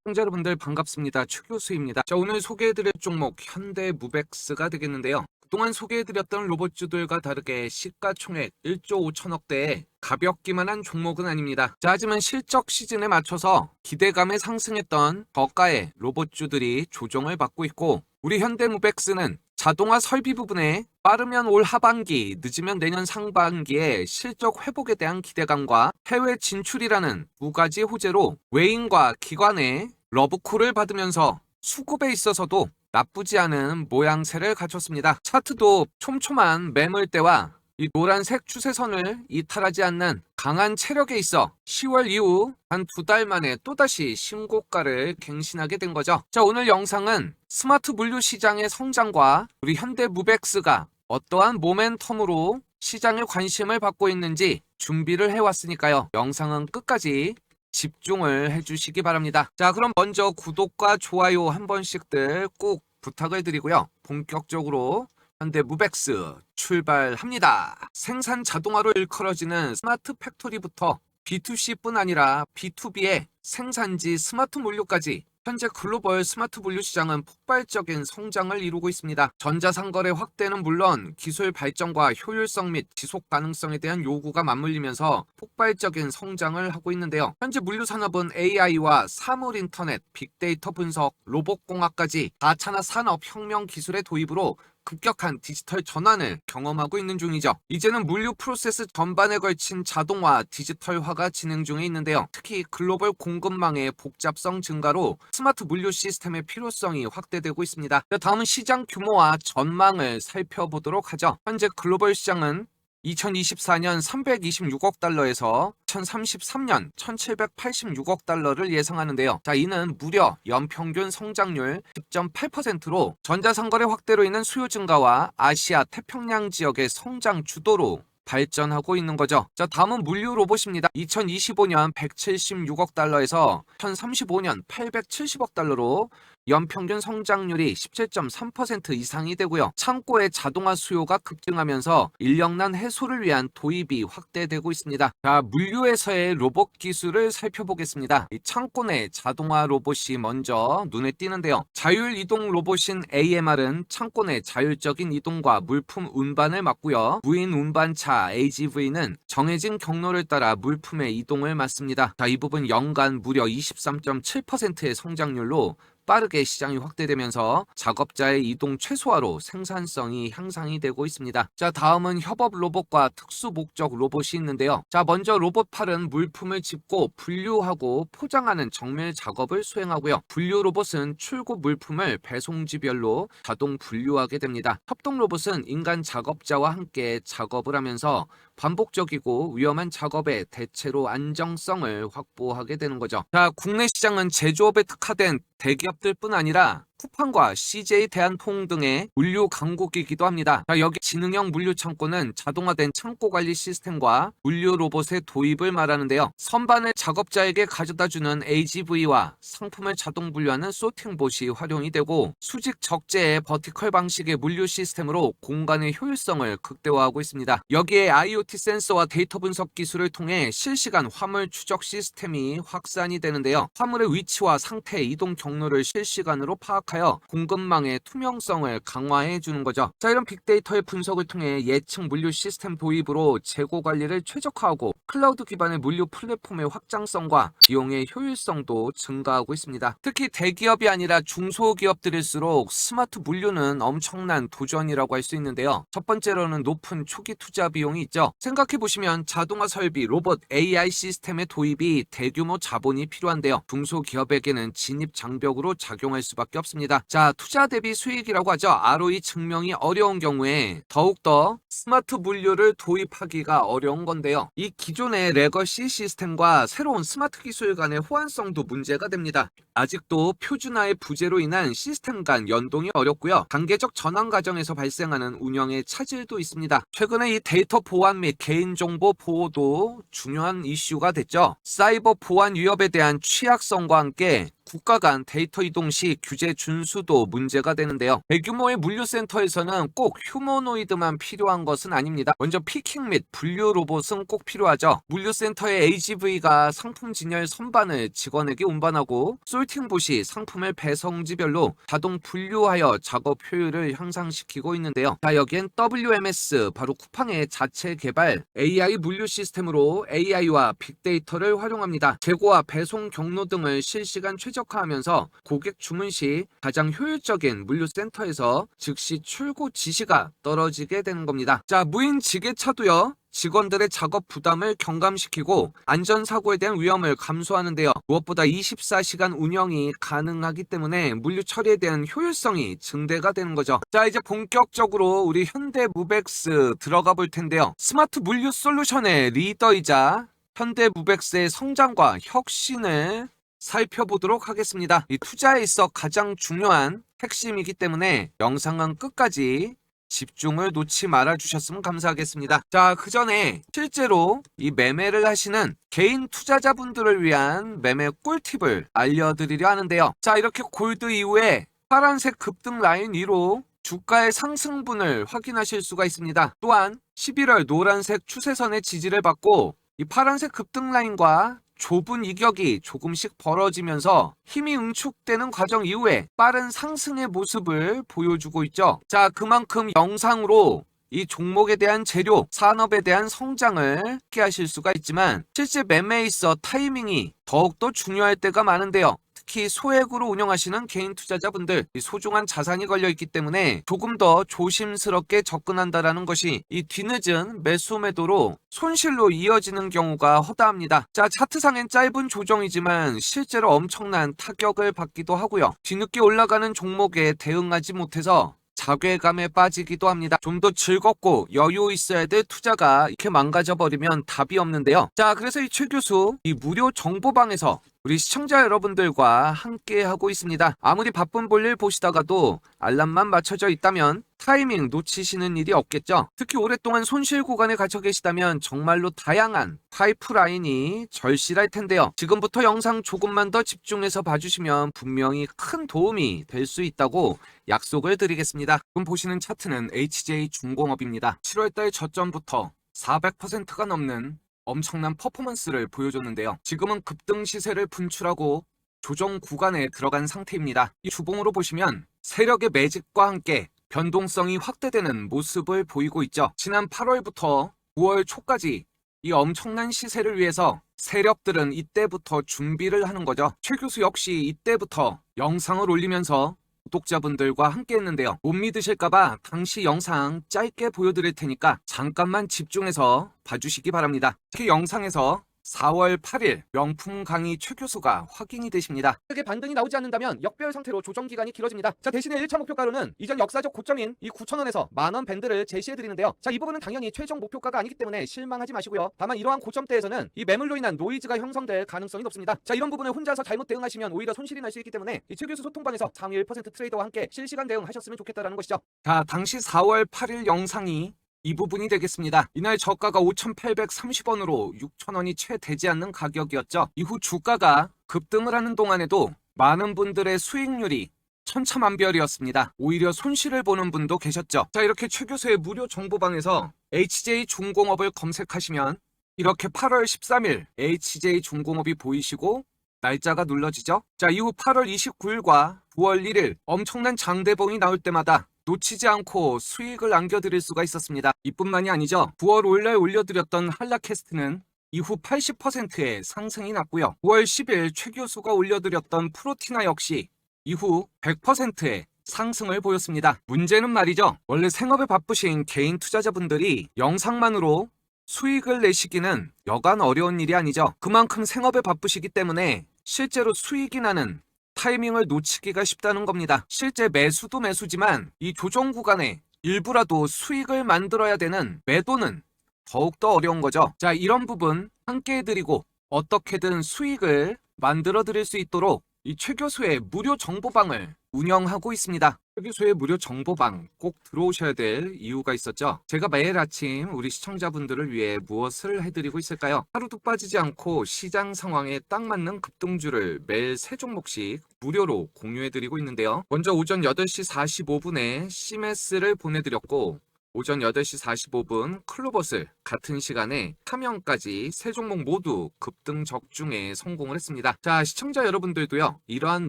시청자 여러분들 반갑습니다. 추 교수입니다. 자, 오늘 소개해드릴 종목 현대무벡스가 되겠는데요. 그동안 소개해드렸던 로봇주들과 다르게 시가총액 1조 5천억대에 가볍기만 한 종목은 아닙니다. 자, 하지만 실적 시즌에 맞춰서 기대감에 상승했던 저가의 로봇주들이 조정을 받고 있고, 우리 현대무벡스는 자동화 설비 부분에 빠르면 올 하반기, 늦으면 내년 상반기에 실적 회복에 대한 기대감과 해외 진출이라는 두 가지 호재로 외인과 기관의 러브콜을 받으면서 수급에 있어서도 나쁘지 않은 모양새를 갖췄습니다. 차트도 촘촘한 매물대와 이 노란색 추세선을 이탈하지 않는 강한 체력에 있어 10월 이후 한 2달 만에 또다시 신고가를 갱신하게 된 거죠. 자, 오늘 영상은 스마트 물류 시장의 성장과 우리 현대무벡스가 어떠한 모멘텀으로 시장의 관심을 받고 있는지 준비를 해왔으니까요. 영상은 끝까지 집중을 해주시기 바랍니다. 자, 그럼 먼저 구독과 좋아요 한 번씩들 꼭 부탁을 드리고요. 본격적으로 현대무벡스 출발합니다. 생산 자동화로 일컬어지는 스마트 팩토리부터 B2C뿐 아니라 B2B의 생산지 스마트 물류까지 현재 글로벌 스마트 물류 시장은 폭발적인 성장을 이루고 있습니다. 전자상거래 확대는 물론 기술 발전과 효율성 및 지속 가능성에 대한 요구가 맞물리면서 폭발적인 성장을 하고 있는데요. 현재 물류 산업은 AI와 사물 인터넷, 빅데이터 분석, 로봇공학까지 4차나 산업혁명 기술의 도입으로 급격한 디지털 전환을 경험하고 있는 중이죠. 이제는 물류 프로세스 전반에 걸친 자동화, 디지털화가 진행 중에 있는데요. 특히 글로벌 공급망의 복잡성 증가로 스마트 물류 시스템의 필요성이 확대되고 있습니다. 다음은 시장 규모와 전망을 살펴보도록 하죠. 현재 글로벌 시장은 2024년 326억 달러에서 2033년 1786억 달러를 예상하는데요. 자, 이는 무려 연평균 성장률 10.8%로 전자상거래 확대로 인한 수요 증가와 아시아 태평양 지역의 성장 주도로 발전하고 있는 거죠. 자, 다음은 물류 로봇입니다. 2025년 176억 달러에서 2035년 870억 달러로 연평균 성장률이 17.3% 이상이 되고요. 창고의 자동화 수요가 급증하면서 인력난 해소를 위한 도입이 확대되고 있습니다. 자, 물류에서의 로봇 기술을 살펴보겠습니다. 이 창고 내 자동화 로봇이 먼저 눈에 띄는데요. 자율 이동 로봇인 AMR은 창고 내 자율적인 이동과 물품 운반을 맡고요. 무인 운반차 AGV는 정해진 경로를 따라 물품의 이동을 맡습니다. 자, 이 부분 연간 무려 23.7%의 성장률로 빠르게 시장이 확대되면서 작업자의 이동 최소화로 생산성이 향상이 되고 있습니다. 자, 다음은 협업 로봇과 특수 목적 로봇이 있는데요. 자, 먼저 로봇팔은 물품을 짚고 분류하고 포장하는 정밀 작업을 수행하고요. 분류 로봇은 출고 물품을 배송지별로 자동 분류하게 됩니다. 협동 로봇은 인간 작업자와 함께 작업을 하면서 반복적이고 위험한 작업에 대체로 안정성을 확보하게 되는 거죠. 자, 국내 시장은 제조업에 특화된 대기업들뿐 아니라 쿠팡과 CJ 대한통 등의 물류 강국이기도 합니다. 자, 여기 지능형 물류 창고는 자동화된 창고 관리 시스템과 물류 로봇의 도입을 말하는데요. 선반을 작업자에게 가져다주는 AGV와 상품을 자동 분류하는 소팅봇이 활용이 되고, 수직 적재의 버티컬 방식의 물류 시스템으로 공간의 효율성을 극대화하고 있습니다. 여기에 IoT 센서와 데이터 분석 기술을 통해 실시간 화물 추적 시스템이 확산이 되는데요. 화물의 위치와 상태, 이동 경로를 실시간으로 파악하여 공급망의 투명성을 강화해 주는 거죠. 자, 이런 빅데이터의 분석을 통해 예측 물류 시스템 도입으로 재고 관리를 최적화하고 클라우드 기반의 물류 플랫폼의 확장성과 비용의 효율성도 증가하고 있습니다. 특히 대기업이 아니라 중소기업들일수록 스마트 물류는 엄청난 도전이라고 할 수 있는데요. 첫 번째로는 높은 초기 투자 비용이 있죠. 생각해 보시면 자동화 설비, 로봇, AI 시스템의 도입이 대규모 자본이 필요한데요. 중소기업에게는 진입 장벽으로 작용할 수밖에 없습니다. 자, 투자 대비 수익이라고 하죠. ROE 증명이 어려운 경우에 더욱더 스마트 물류를 도입하기가 어려운 건데요. 이 기존의 레거시 시스템과 새로운 스마트 기술 간의 호환성도 문제가 됩니다. 아직도 표준화의 부재로 인한 시스템 간 연동이 어렵고요. 단계적 전환 과정에서 발생하는 운영의 차질도 있습니다. 최근에 이 데이터 보안 및 개인정보 보호도 중요한 이슈가 됐죠. 사이버 보안 위협에 대한 취약성과 함께 국가 간 데이터 이동 시 규제 준수도 문제가 되는데요. 대규모의 물류센터에서는 꼭 휴머노이드만 필요한 것은 아닙니다. 먼저 피킹 및 분류 로봇은 꼭 필요하죠. 물류센터의 AGV가 상품 진열 선반을 직원에게 운반하고 솔팅부 시 상품을 배송지별로 자동 분류하여 작업 효율을 향상시키고 있는데요. 자, 여기엔 WMS, 바로 쿠팡의 자체 개발 AI 물류 시스템으로 AI와 빅데이터를 활용합니다. 재고와 배송 경로 등을 실시간 최적화하면서 고객 주문 시 가장 효율적인 물류센터에서 즉시 출고 지시가 떨어지게 되는 겁니다. 자, 무인 지게차도요. 직원들의 작업 부담을 경감시키고 안전사고에 대한 위험을 감소하는데요. 무엇보다 24시간 운영이 가능하기 때문에 물류 처리에 대한 효율성이 증대가 되는 거죠. 자, 이제 본격적으로 우리 현대무벡스 들어가 볼 텐데요. 스마트 물류 솔루션의 리더이자 현대무벡스의 성장과 혁신을 살펴보도록 하겠습니다. 이 투자에 있어 가장 중요한 핵심이기 때문에 영상은 끝까지 집중을 놓지 말아 주셨으면 감사하겠습니다. 자, 그 전에 실제로 이 매매를 하시는 개인 투자자분들을 위한 매매 꿀팁을 알려드리려 하는데요. 자, 이렇게 골드 이후에 파란색 급등 라인 위로 주가의 상승분을 확인하실 수가 있습니다. 또한 11월 노란색 추세선의 지지를 받고 이 파란색 급등 라인과 좁은 이격이 조금씩 벌어지면서 힘이 응축되는 과정 이후에 빠른 상승의 모습을 보여주고 있죠. 자, 그만큼 영상으로 이 종목에 대한 재료, 산업에 대한 성장을 함께 하실 수가 있지만 실제 매매에 있어 타이밍이 더욱더 중요할 때가 많은데요. 특히 소액으로 운영하시는 개인 투자자분들, 소중한 자산이 걸려있기 때문에 조금 더 조심스럽게 접근한다라는 것이 이 뒤늦은 매수 매도로 손실로 이어지는 경우가 허다합니다. 자, 차트상엔 짧은 조정이지만 실제로 엄청난 타격을 받기도 하고요. 뒤늦게 올라가는 종목에 대응하지 못해서 자괴감에 빠지기도 합니다. 좀 더 즐겁고 여유 있어야 될 투자가 이렇게 망가져버리면 답이 없는데요. 자, 그래서 이 최 교수 이 무료 정보방에서 우리 시청자 여러분들과 함께 하고 있습니다. 아무리 바쁜 볼일 보시다가도 알람만 맞춰져 있다면 타이밍 놓치시는 일이 없겠죠. 특히 오랫동안 손실 구간에 갇혀 계시다면 정말로 다양한 파이프라인이 절실할 텐데요. 지금부터 영상 조금만 더 집중해서 봐주시면 분명히 큰 도움이 될 수 있다고 약속을 드리겠습니다. 지금 보시는 차트는 HJ중공업입니다. 7월달 저점부터 400%가 넘는 엄청난 퍼포먼스를 보여줬는데요. 지금은 급등 시세를 분출하고 조정 구간에 들어간 상태입니다. 이 주봉으로 보시면 세력의 매집과 함께 변동성이 확대되는 모습을 보이고 있죠. 지난 8월부터 9월 초까지 이 엄청난 시세를 위해서 세력들은 이때부터 준비를 하는 거죠. 최 교수 역시 이때부터 영상을 올리면서 구독자분들과 함께 했는데요. 못 믿으실까봐 당시 영상 짧게 보여드릴 테니까 잠깐만 집중해서 봐주시기 바랍니다. 특히 영상에서 4월 8일 명품 강의 최 교수가 확인이 되십니다. 크게 반등이 나오지 않는다면 역별 상태로 조정 기간이 길어집니다. 자, 대신에 1차 목표가로는 이전 역사적 고점인 이 9,000원에서 만원 밴드를 제시해 드리는데요. 자, 이 부분은 당연히 최종 목표가가 아니기 때문에 실망하지 마시고요. 다만 이러한 고점대에서는 이 매물로 인한 노이즈가 형성될 가능성이 높습니다. 자, 이런 부분을 혼자서 잘못 대응하시면 오히려 손실이 날 수 있기 때문에 이 최 교수 소통방에서 상위 1% 트레이더와 함께 실시간 대응하셨으면 좋겠다라는 것이죠. 자, 당시 4월 8일 영상이 이 부분이 되겠습니다. 이날 저가가 5,830원으로 6,000원이 채 되지 않는 가격이었죠. 이후 주가가 급등을 하는 동안에도 많은 분들의 수익률이 천차만별이었습니다. 오히려 손실을 보는 분도 계셨죠. 자, 이렇게 최 교수의 무료 정보방에서 HJ중공업을 검색하시면 이렇게 8월 13일 HJ중공업이 보이시고 날짜가 눌러지죠. 자, 이후 8월 29일과 9월 1일 엄청난 장대봉이 나올 때마다 놓치지 않고 수익을 안겨드릴 수가 있었습니다. 이뿐만이 아니죠. 9월 5일날 올려드렸던 한라캐스트는 이후 80%의 상승이 났고요. 9월 10일 최 교수가 올려드렸던 프로티나 역시 이후 100%의 상승을 보였습니다. 문제는 말이죠. 원래 생업에 바쁘신 개인 투자자분들이 영상만으로 수익을 내시기는 여간 어려운 일이 아니죠. 그만큼 생업에 바쁘시기 때문에 실제로 수익이 나는 타이밍을 놓치기가 쉽다는 겁니다. 실제 매수도 매수지만 이 조정 구간에 일부라도 수익을 만들어야 되는 매도는 더욱더 어려운 거죠. 자, 이런 부분 함께 해드리고 어떻게든 수익을 만들어 드릴 수 있도록 이 최 교수의 무료 정보방을 운영하고 있습니다. 휴게소의 무료 정보방 꼭 들어오셔야 될 이유가 있었죠. 제가 매일 아침 우리 시청자분들을 위해 무엇을 해드리고 있을까요? 하루도 빠지지 않고 시장 상황에 딱 맞는 급등주를 매일 3종목씩 무료로 공유해드리고 있는데요. 먼저 오전 8시 45분에 CMS를 보내드렸고, 오전 8시 45분 클로버스 같은 시간에 카명까지 3종목 모두 급등 적중에 성공을 했습니다. 자, 시청자 여러분들도요, 이러한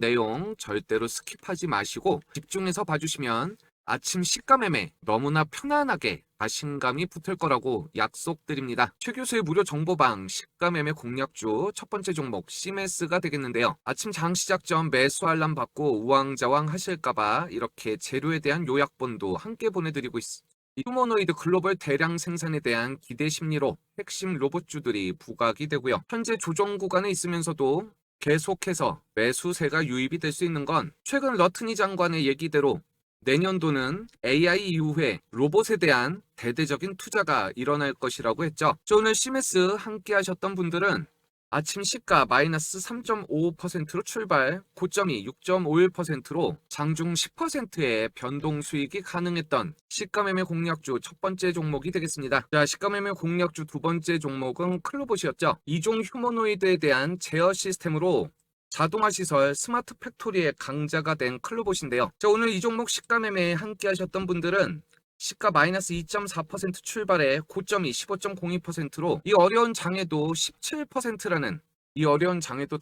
내용 절대로 스킵하지 마시고 집중해서 봐주시면 아침 시가 매매 너무나 편안하게 자신감이 붙을 거라고 약속드립니다. 최 교수의 무료 정보방 시가 매매 공략주 첫 번째 종목 CMS가 되겠는데요. 아침 장 시작 전 매수 알람 받고 우왕좌왕 하실까봐 이렇게 재료에 대한 요약본도 함께 보내드리고 있습니다. 휴머노이드 글로벌 대량 생산에 대한 기대 심리로 핵심 로봇주들이 부각이 되고요. 현재 조정 구간에 있으면서도 계속해서 매수세가 유입이 될 수 있는 건 최근 러트니 장관의 얘기대로 내년도는 AI 이후에 로봇에 대한 대대적인 투자가 일어날 것이라고 했죠. 오늘 CMS 함께 하셨던 분들은 아침 시가 마이너스 3.55%로 출발, 고점이 6.51%로 장중 10%의 변동 수익이 가능했던 시가매매 공략주 첫 번째 종목이 되겠습니다. 자, 시가매매 공략주 두 번째 종목은 클로봇이었죠. 이종 휴머노이드에 대한 제어 시스템으로 자동화 시설 스마트 팩토리의 강자가 된 클로봇인데요. 자, 오늘 이 종목 시가매매 함께 하셨던 분들은 시가 마이너스 2.4% 출발에 고점이 15.02%로 이 어려운 장에도 17%라는 이 어려운 장에도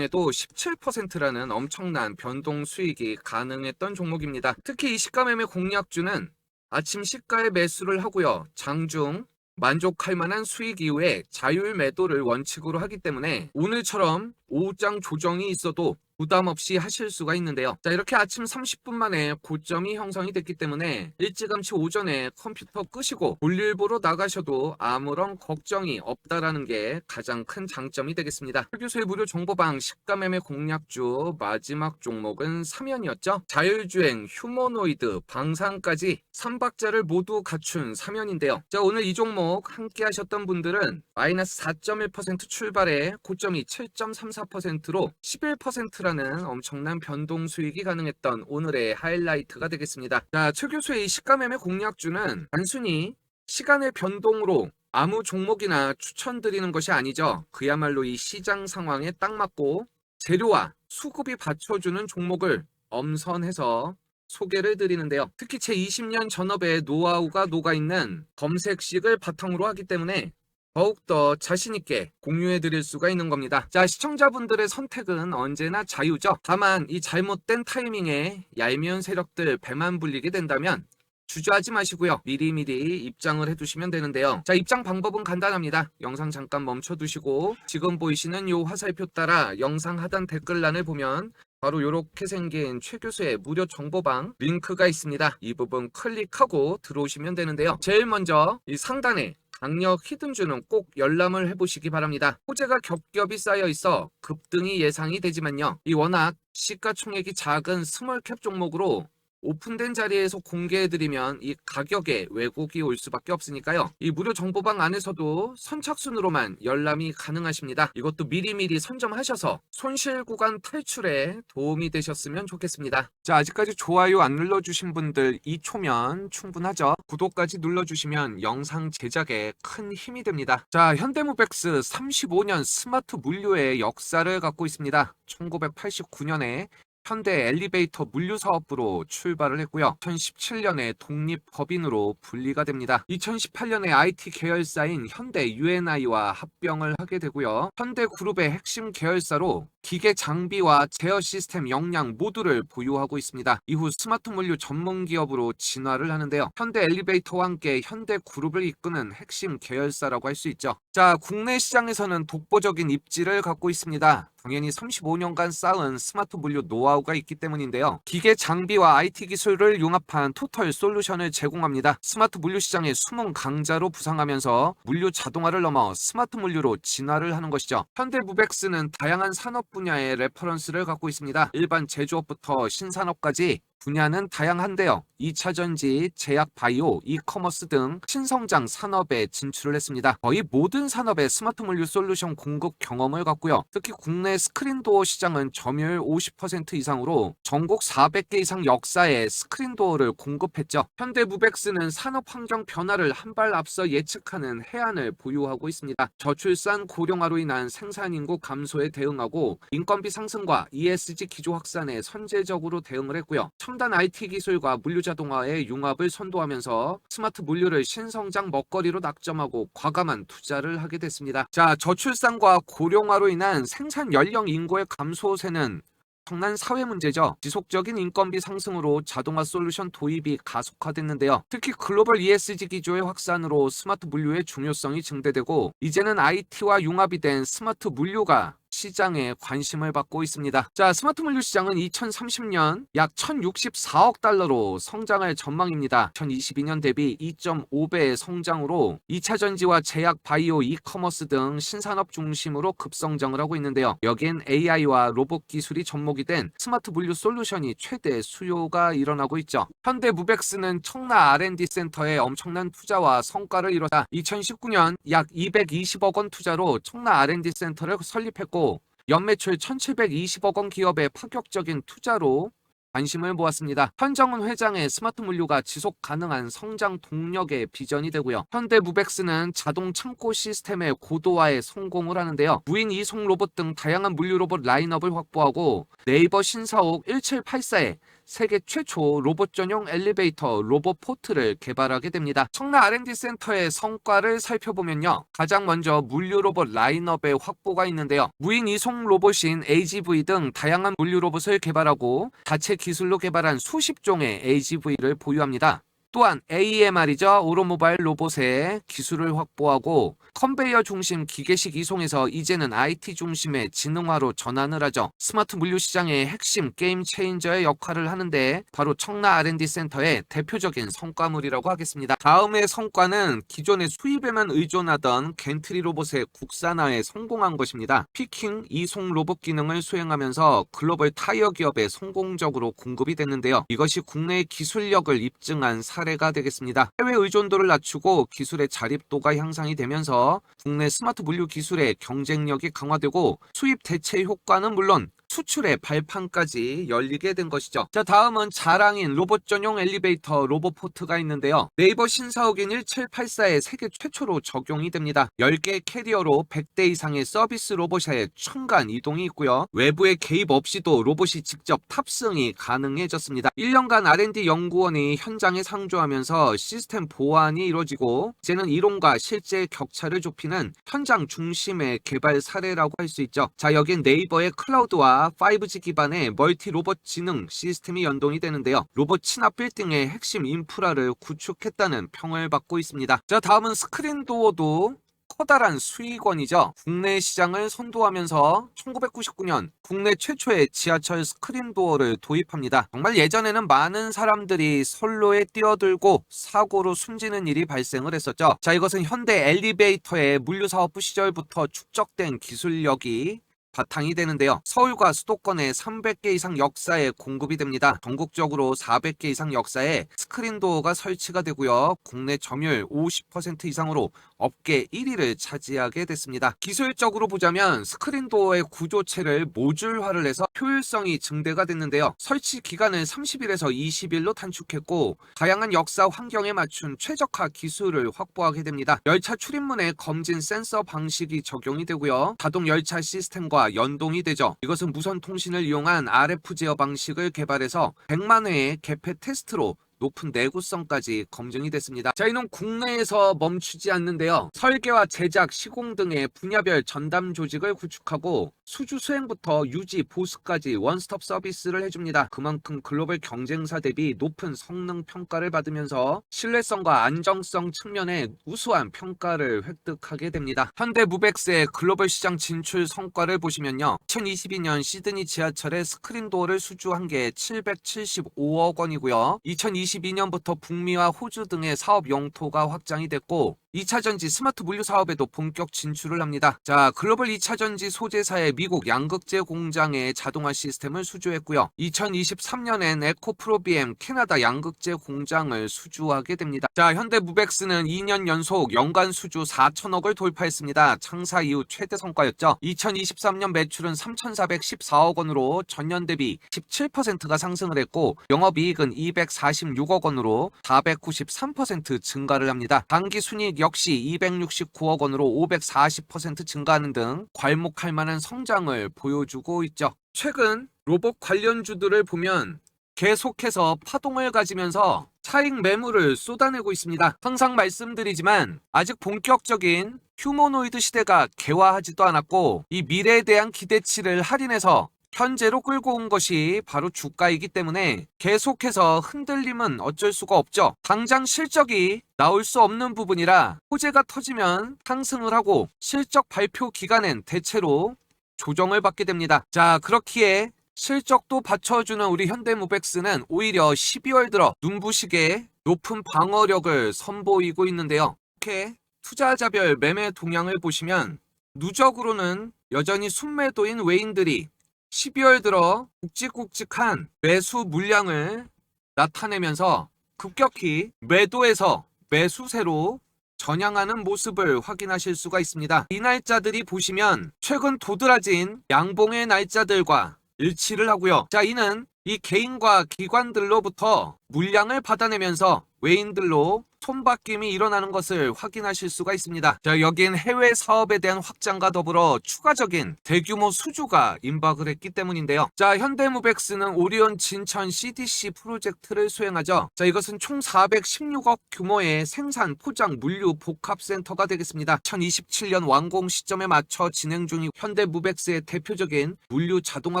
17%라는 엄청난 변동 수익이 가능했던 종목입니다. 특히 이 시가 매매 공략주는 아침 시가에 매수를 하고요. 장중 만족할 만한 수익 이후에 자율 매도를 원칙으로 하기 때문에 오늘처럼 오후장 조정이 있어도 부담 없이 하실 수가 있는데요. 자, 이렇게 아침 30분 만에 고점이 형성이 됐기 때문에 일찌감치 오전에 컴퓨터 끄시고 볼일 보러 나가셔도 아무런 걱정이 없다라는 게 가장 큰 장점이 되겠습니다. 교수의 무료 정보방 시가매매 공략주 마지막 종목은 3연이었죠. 자율주행, 휴머노이드, 방산까지 3박자를 모두 갖춘 3연인데요. 자, 오늘 이 종목 함께 하셨던 분들은 마이너스 4.1% 출발에 고점이 7.34%로 11%라는 엄청난 변동 수익이 가능했던 오늘의 하이라이트가 되겠습니다. 자, 최 교수의 시가매매 공략주는 단순히 시간의 변동으로 아무 종목이나 추천드리는 것이 아니죠. 그야말로 이 시장 상황에 딱 맞고 재료와 수급이 받쳐주는 종목을 엄선해서 소개를 드리는데요. 특히 제 20년 전업의 노하우가 녹아있는 검색식을 바탕으로 하기 때문에 더욱더 자신있게 공유해드릴 수가 있는 겁니다. 자, 시청자분들의 선택은 언제나 자유죠. 다만 이 잘못된 타이밍에 얄미운 세력들 배만 불리게 된다면 주저하지 마시고요. 미리미리 입장을 해두시면 되는데요. 자, 입장 방법은 간단합니다. 영상 잠깐 멈춰두시고 지금 보이시는 요 화살표 따라 영상 하단 댓글란을 보면 바로 이렇게 생긴 최 교수의 무료 정보방 링크가 있습니다. 이 부분 클릭하고 들어오시면 되는데요. 제일 먼저 이 상단에 강력 히든주는 꼭 열람을 해보시기 바랍니다. 호재가 겹겹이 쌓여 있어 급등이 예상이 되지만요. 이 워낙 시가총액이 작은 스몰캡 종목으로 오픈된 자리에서 공개해드리면 이 가격에 왜곡이 올 수밖에 없으니까요. 이 무료 정보방 안에서도 선착순으로만 열람이 가능하십니다. 이것도 미리미리 선점하셔서 손실 구간 탈출에 도움이 되셨으면 좋겠습니다. 자, 아직까지 좋아요 안 눌러주신 분들 2초면 충분하죠. 구독까지 눌러주시면 영상 제작에 큰 힘이 됩니다. 자, 현대무백스 35년 스마트 물류의 역사를 갖고 있습니다. 1989년에 현대 엘리베이터 물류 사업부로 출발을 했고요. 2017년에 독립법인으로 분리가 됩니다. 2018년에 IT 계열사인 현대 UNI와 합병을 하게 되고요. 현대그룹의 핵심 계열사로 기계 장비와 제어 시스템 역량 모두를 보유하고 있습니다. 이후 스마트 물류 전문 기업으로 진화를 하는데요. 현대 엘리베이터와 함께 현대그룹을 이끄는 핵심 계열사라고 할 수 있죠. 자, 국내 시장에서는 독보적인 입지를 갖고 있습니다. 당연히 35년간 쌓은 스마트 물류 노하우가 있기 때문인데요. 기계 장비와 IT 기술을 융합한 토털 솔루션을 제공합니다. 스마트 물류 시장의 숨은 강자로 부상하면서 물류 자동화를 넘어 스마트 물류로 진화를 하는 것이죠. 현대무백스는 다양한 산업 분야의 레퍼런스를 갖고 있습니다. 일반 제조업부터 신산업까지 분야는 다양한데요. 2차 전지, 제약 바이오, 이커머스 등 신성장 산업에 진출을 했습니다. 거의 모든 산업에 스마트 물류 솔루션 공급 경험을 갖고요. 특히 국내 스크린도어 시장은 점유율 50% 이상으로 전국 400개 이상 역사의 스크린도어를 공급했죠. 현대무백스는 산업 환경 변화를 한 발 앞서 예측하는 해안을 보유하고 있습니다. 저출산 고령화로 인한 생산 인구 감소에 대응하고 인건비 상승과 ESG 기조 확산에 선제적으로 대응을 했고요. 첨단 IT 기술과 물류 자동화의 융합을 선도하면서 스마트 물류를 신성장 먹거리로 낙점하고 과감한 투자를 하게 됐습니다. 자, 저출산과 고령화로 인한 생산 연령 인구의 감소세는 엄청난 사회 문제죠. 지속적인 인건비 상승으로 자동화 솔루션 도입이 가속화됐는데요. 특히 글로벌 ESG 기조의 확산으로 스마트 물류의 중요성이 증대되고 이제는 IT와 융합이 된 스마트 물류가 시장에 관심을 받고 있습니다. 자, 스마트 물류 시장은 2030년 약 1064억 달러로 성장할 전망입니다. 2022년 대비 2.5배의 성장으로 2차 전지와 제약, 바이오, 이커머스 등 신산업 중심으로 급성장을 하고 있는데요. 여기엔 AI와 로봇 기술이 접목이 된 스마트 물류 솔루션이 최대 수요가 일어나고 있죠. 현대무백스는 청라 R&D 센터에 엄청난 투자와 성과를 이뤘다. 2019년 약 220억 원 투자로 청라 R&D 센터를 설립했고 연매출 1,720억 원 기업의 파격적인 투자로 관심을 모았습니다. 현정은 회장의 스마트 물류가 지속 가능한 성장 동력의 비전이 되고요. 현대무백스는 자동 창고 시스템의 고도화에 성공을 하는데요. 무인 이송 로봇 등 다양한 물류 로봇 라인업을 확보하고 네이버 신사옥 1784에 세계 최초 로봇 전용 엘리베이터 로봇포트를 개발하게 됩니다. 청라 R&D 센터의 성과를 살펴보면요. 가장 먼저 물류 로봇 라인업의 확보가 있는데요. 무인 이송 로봇인 AGV 등 다양한 물류 로봇을 개발하고 자체 기술로 개발한 수십 종의 AGV를 보유합니다. 또한 AMR이죠. 오토모바일 로봇의 기술을 확보하고 컨베이어 중심 기계식 이송에서 이제는 IT 중심의 지능화로 전환을 하죠. 스마트 물류 시장의 핵심 게임 체인저의 역할을 하는데 바로 청라 R&D 센터의 대표적인 성과물이라고 하겠습니다. 다음의 성과는 기존의 수입에만 의존하던 겐트리 로봇의 국산화에 성공한 것입니다. 피킹, 이송 로봇 기능을 수행하면서 글로벌 타이어 기업에 성공적으로 공급이 됐는데요. 이것이 국내의 기술력을 입증한 사례가 되겠습니다. 해외 의존도를 낮추고 기술의 자립도가 향상이 되면서 국내 스마트 물류 기술의 경쟁력이 강화되고 수입 대체 효과는 물론 수출의 발판까지 열리게 된 것이죠. 자, 다음은 자랑인 로봇 전용 엘리베이터 로봇포트가 있는데요. 네이버 신사옥인 1784에 세계 최초로 적용이 됩니다. 10개 캐리어로 100대 이상의 서비스 로봇의 층간 이동이 있고요. 외부의 개입 없이도 로봇이 직접 탑승이 가능해졌습니다. 1년간 R&D 연구원이 현장에 상주하면서 시스템 보완이 이루어지고 이제는 이론과 실제 격차를 좁히는 현장 중심의 개발 사례라고 할 수 있죠. 자, 여긴 네이버의 클라우드와 5G 기반의 멀티 로봇 지능 시스템이 연동이 되는데요. 로봇 친화 빌딩의 핵심 인프라를 구축했다는 평을 받고 있습니다. 자, 다음은 스크린도어도 커다란 수익원이죠. 국내 시장을 선도하면서 1999년 국내 최초의 지하철 스크린도어를 도입합니다. 정말 예전에는 많은 사람들이 선로에 뛰어들고 사고로 숨지는 일이 발생을 했었죠. 자, 이것은 현대 엘리베이터의 물류사업부 시절부터 축적된 기술력이 바탕이 되는데요. 서울과 수도권에 300개 이상 역사에 공급이 됩니다. 전국적으로 400개 이상 역사에 스크린도어가 설치가 되고요. 국내 점유율 50% 이상으로 업계 1위를 차지하게 됐습니다. 기술적으로 보자면 스크린도어의 구조체를 모듈화를 해서 효율성이 증대가 됐는데요. 설치 기간을 30일에서 20일로 단축했고 다양한 역사 환경에 맞춘 최적화 기술을 확보하게 됩니다. 열차 출입문에 검진 센서 방식이 적용이 되고요. 자동 열차 시스템과 연동이 되죠. 이것은 무선 통신을 이용한 RF 제어 방식을 개발해서 100만 회의 개폐 테스트로 높은 내구성까지 검증이 됐습니다. 저희는 국내에서 멈추지 않는데요. 설계와 제작, 시공 등의 분야별 전담 조직을 구축하고 수주 수행부터 유지, 보수까지 원스톱 서비스를 해줍니다. 그만큼 글로벌 경쟁사 대비 높은 성능 평가를 받으면서 신뢰성과 안정성 측면에 우수한 평가를 획득하게 됩니다. 현대무백스의 글로벌 시장 진출 성과를 보시면요. 2022년 시드니 지하철의 스크린도어를 수주한 게 775억 원이고요. 2022년부터 북미와 호주 등의 사업 영토가 확장이 됐고 2차전지 스마트 물류 사업에도 본격 진출을 합니다. 자, 글로벌 2차전지 소재사의 미국 양극재 공장에 자동화 시스템을 수주했고요. 2023년엔 에코프로비엠 캐나다 양극재 공장을 수주하게 됩니다. 자, 현대무벡스는 2년 연속 연간 수주 4천억을 돌파했습니다. 창사 이후 최대 성과였죠. 2023년 매출은 3,414억 원으로 전년 대비 17%가 상승을 했고 영업이익은 246억 원으로 493% 증가를 합니다. 당기순이익 역시 269억 원으로 540% 증가하는 등 괄목할 만한 성장을 보여주고 있죠. 최근 로봇 관련주들을 보면 계속해서 파동을 가지면서 차익 매물을 쏟아내고 있습니다. 항상 말씀드리지만 아직 본격적인 휴머노이드 시대가 개화하지도 않았고 이 미래에 대한 기대치를 할인해서 현재로 끌고 온 것이 바로 주가이기 때문에 계속해서 흔들림은 어쩔 수가 없죠. 당장 실적이 나올 수 없는 부분이라 호재가 터지면 상승을 하고 실적 발표 기간엔 대체로 조정을 받게 됩니다. 자, 그렇기에 실적도 받쳐주는 우리 현대무벡스는 오히려 12월 들어 눈부시게 높은 방어력을 선보이고 있는데요. 이렇게 투자자별 매매 동향을 보시면 누적으로는 여전히 순매도인 외인들이 12월 들어 굵직굵직한 매수 물량을 나타내면서 급격히 매도에서 매수세로 전향하는 모습을 확인하실 수가 있습니다. 이 날짜들이 보시면 최근 도드라진 양봉의 날짜들과 일치를 하고요. 자, 이는 이 개인과 기관들로부터 물량을 받아내면서 외인들로 손바뀜이 일어나는 것을 확인하실 수가 있습니다. 자, 여긴 해외 사업에 대한 확장과 더불어 추가적인 대규모 수주가 임박을 했기 때문인데요. 자, 현대무벡스는 오리온 진천 CDC 프로젝트를 수행하죠. 자, 이것은 총 416억 규모의 생산, 포장, 물류, 복합센터가 되겠습니다. 2027년 완공 시점에 맞춰 진행 중인 현대무벡스의 대표적인 물류 자동화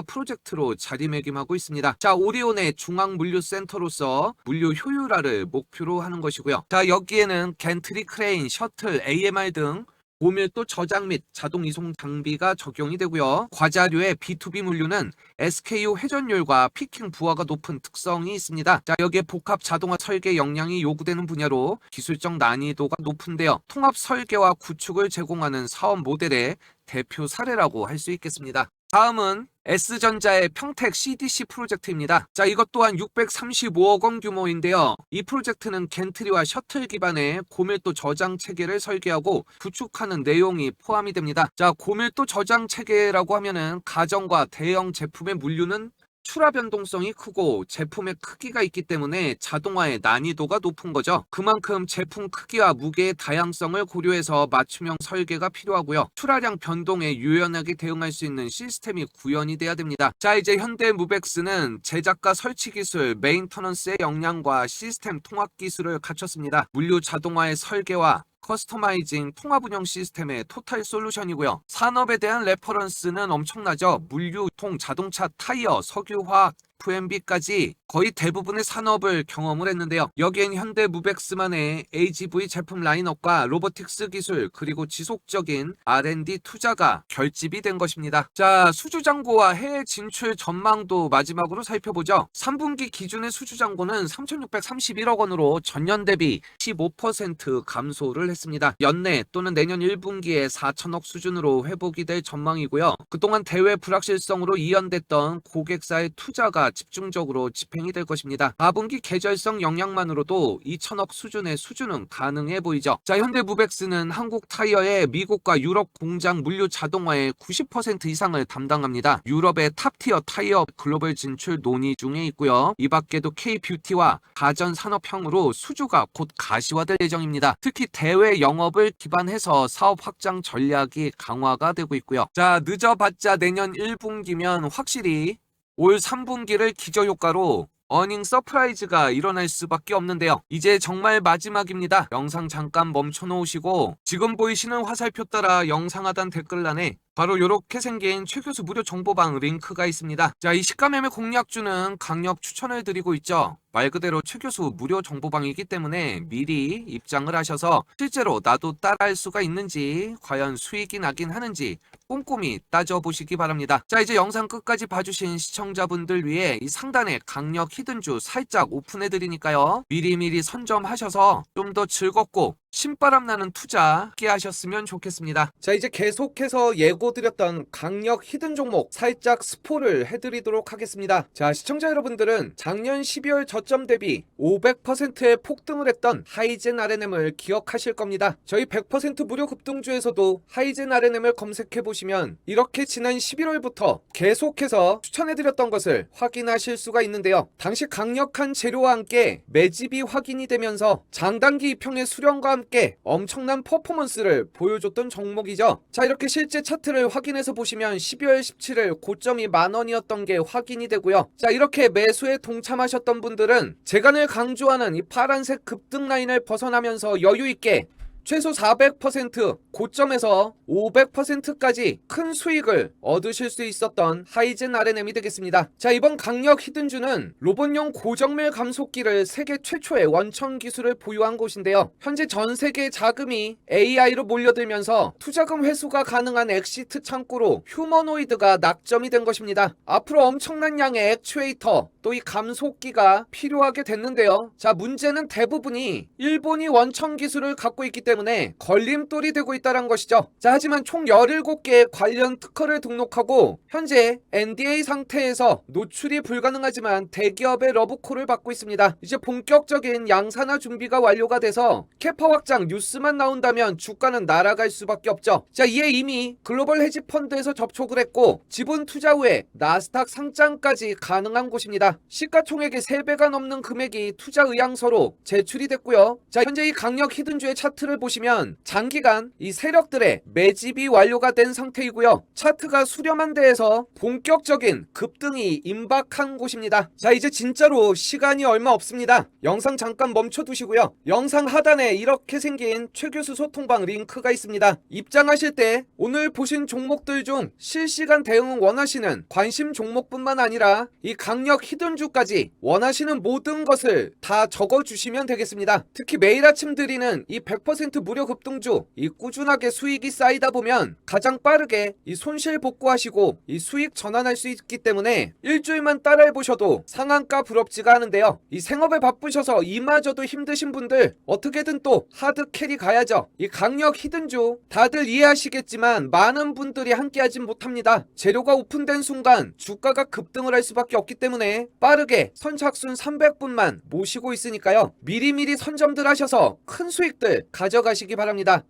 프로젝트로 자리매김하고 있습니다. 자, 오리온의 중앙 물류센터로서 물류 효율화를 목표로 하는 것이고요. 자, 여기에는 겐트리 크레인, 셔틀, AMR 등 고밀도 저장 및 자동 이송 장비가 적용이 되고요. 과자류의 B2B 물류는 SKU 회전율과 피킹 부하가 높은 특성이 있습니다. 자, 여기에 복합 자동화 설계 역량이 요구되는 분야로 기술적 난이도가 높은데요. 통합 설계와 구축을 제공하는 사업 모델의 대표 사례라고 할 수 있겠습니다. 다음은 S전자의 평택 CDC 프로젝트입니다. 자, 이것 또한 635억 원 규모인데요. 이 프로젝트는 겐트리와 셔틀 기반의 고밀도 저장 체계를 설계하고 구축하는 내용이 포함이 됩니다. 자, 고밀도 저장 체계라고 하면은 가정과 대형 제품의 물류는 출하 변동성이 크고 제품의 크기가 있기 때문에 자동화의 난이도가 높은 거죠. 그만큼 제품 크기와 무게의 다양성을 고려해서 맞춤형 설계가 필요하고요. 출하량 변동에 유연하게 대응할 수 있는 시스템이 구현이 돼야 됩니다. 자, 이제 현대무벡스는 제작과 설치 기술, 메인터넌스의 역량과 시스템 통합 기술을 갖췄습니다. 물류 자동화의 설계와 커스터마이징 통합 운영 시스템의 토탈 솔루션이고요. 산업에 대한 레퍼런스는 엄청나죠. 물류, 통, 자동차, 타이어, 석유화학, F&B까지 거의 대부분의 산업을 경험을 했는데요. 여기엔 현대무벡스만의 AGV 제품 라인업과 로보틱스 기술 그리고 지속적인 R&D 투자가 결집이 된 것입니다. 자, 수주잔고와 해외 진출 전망도 마지막으로 살펴보죠. 3분기 기준의 수주잔고는 3,631억 원으로 전년 대비 15% 감소를 했습니다. 연내 또는 내년 1분기에 4천억 수준으로 회복이 될 전망이고요. 그동안 대외 불확실성으로 이연됐던 고객사의 투자가 집중적으로 집행이 될 것입니다. 4분기 계절성 영향만으로도 2천억 수준의 수주는 가능해 보이죠. 자, 현대무벡스는 한국 타이어의 미국과 유럽 공장 물류 자동화의 90% 이상을 담당합니다. 유럽의 탑티어 타이어 글로벌 진출 논의 중에 있고요. 이 밖에도 K뷰티와 가전 산업형으로 수주가 곧 가시화될 예정입니다. 특히 대외 영업을 기반해서 사업 확장 전략이 강화가 되고 있고요. 자, 늦어봤자 내년 1분기면 확실히 올 3분기를 기저효과로 어닝 서프라이즈가 일어날 수밖에 없는데요. 이제 정말 마지막입니다. 영상 잠깐 멈춰놓으시고 지금 보이시는 화살표 따라 영상 하단 댓글란에 바로 이렇게 생긴 최교수 무료 정보방 링크가 있습니다. 자, 이 시가매매 공략주는 강력 추천을 드리고 있죠. 말 그대로 최교수 무료 정보방이기 때문에 미리 입장을 하셔서 실제로 나도 따라할 수가 있는지 과연 수익이 나긴 하는지 꼼꼼히 따져보시기 바랍니다. 자, 이제 영상 끝까지 봐주신 시청자분들 위해 이 상단에 강력 히든주 살짝 오픈해드리니까요. 미리미리 선점하셔서 좀 더 즐겁고 신바람 나는 투자 함께 하셨으면 좋겠습니다. 자, 이제 계속해서 예고드렸던 강력 히든 종목 살짝 스포를 해드리도록 하겠습니다. 자, 시청자 여러분들은 작년 12월 저점 대비 500%의 폭등을 했던 하이젠 RNM을 기억하실 겁니다. 저희 100% 무료 급등주에서도 하이젠 RNM을 검색해보시면 이렇게 지난 11월부터 계속해서 추천해드렸던 것을 확인하실 수가 있는데요. 당시 강력한 재료와 함께 매집이 확인이 되면서 장단기 이평의 수렴과 함께 엄청난 퍼포먼스를 보여줬던 종목이죠. 자, 이렇게 실제 차트를 확인해서 보시면 12월 17일 고점이 10,000원이었던 게 확인이 되고요. 자, 이렇게 매수에 동참하셨던 분들은 제가 늘 강조하는 이 파란색 급등 라인을 벗어나면서 여유있게 최소 400% 고점에서 500%까지 큰 수익을 얻으실 수 있었던 하이젠 RNM이 되겠습니다. 자, 이번 강력 히든주는 로봇용 고정밀 감속기를 세계 최초의 원천 기술을 보유한 곳인데요. 현재 전 세계 자금이 AI로 몰려들면서 투자금 회수가 가능한 엑시트 창구로 휴머노이드가 낙점이 된 것입니다. 앞으로 엄청난 양의 액추에이터 또 이 감속기가 필요하게 됐는데요. 자, 문제는 대부분이 일본이 원천 기술을 갖고 있기 때문에 걸림돌이 되고 있다는 것이죠. 자, 하지만 총 17개의 관련 특허를 등록하고 현재 NDA 상태에서 노출이 불가능하지만 대기업의 러브콜을 받고 있습니다. 이제 본격적인 양산화 준비가 완료가 돼서 캐파 확장 뉴스만 나온다면 주가는 날아갈 수밖에 없죠. 자, 이에 이미 글로벌 헤지 펀드에서 접촉을 했고 지분 투자 후에 나스닥 상장까지 가능한 곳입니다. 시가총액의 3배가 넘는 금액이 투자 의향서로 제출이 됐고요. 자, 현재 이 강력 히든주의 차트를 보시면 장기간 이 세력들의 매집이 완료가 된 상태이고요. 차트가 수렴한 데에서 본격적인 급등이 임박한 곳입니다. 자, 이제 진짜로 시간이 얼마 없습니다. 영상 잠깐 멈춰두시고요. 영상 하단에 이렇게 생긴 최 교수 소통방 링크가 있습니다. 입장하실 때 오늘 보신 종목들 중 실시간 대응 원하시는 관심 종목뿐만 아니라 이 강력 히든주까지 원하시는 모든 것을 다 적어주시면 되겠습니다. 특히 매일 아침 드리는 이 100% 무료 급등주 이 꾸준하게 수익이 쌓이다 보면 가장 빠르게 이 손실 복구하시고 이 수익 전환할 수 있기 때문에 일주일만 따라해보셔도 상한가 부럽지가 않은데요. 이 생업에 바쁘셔서 이마저도 힘드신 분들 어떻게든 또 하드 캐리 가야죠. 이 강력 히든주 다들 이해하시겠지만 많은 분들이 함께하진 못합니다. 재료가 오픈된 순간 주가가 급등을 할 수밖에 없기 때문에 빠르게 선착순 300분만 모시고 있으니까요. 미리미리 선점들 하셔서 큰 수익들 가져가시기 바랍니다.